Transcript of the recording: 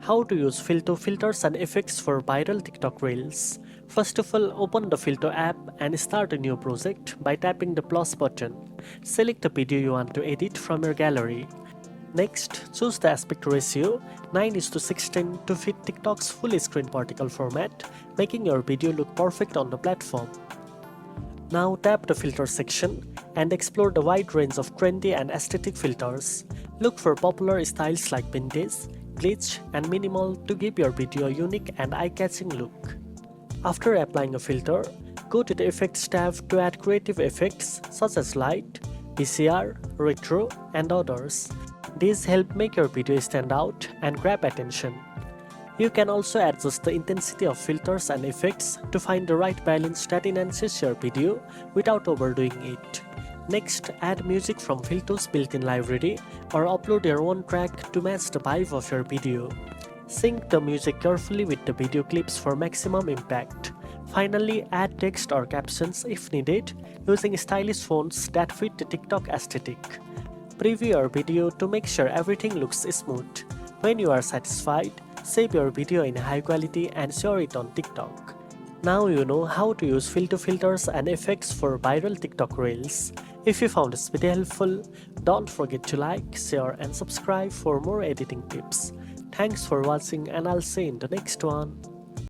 How to use Filto filters and effects for viral TikTok reels. First of all, open the Filto app and start a new project by tapping the plus button. Select the video you want to edit from your gallery. Next, choose the aspect ratio 9:16 to fit TikTok's full screen vertical format, making your video look perfect on the platform. Now tap the filter section and explore the wide range of trendy and aesthetic filters. Look for popular styles like vintage, glitch, and minimal to give your video a unique and eye-catching look. After applying a filter, go to the Effects tab to add creative effects such as light, VCR, retro, and others. These help make your video stand out and grab attention. You can also adjust the intensity of filters and effects to find the right balance that enhances your video without overdoing it. Next, add music from Filto's built-in library or upload your own track to match the vibe of your video. Sync the music carefully with the video clips for maximum impact. Finally, add text or captions if needed using stylish fonts that fit the TikTok aesthetic. Preview your video to make sure everything looks smooth. When you are satisfied, save your video in high quality and share it on TikTok. Now you know how to use Filto filters and effects for viral TikTok reels. If you found this video helpful, don't forget to like, share and subscribe for more editing tips. Thanks for watching and I'll see you in the next one.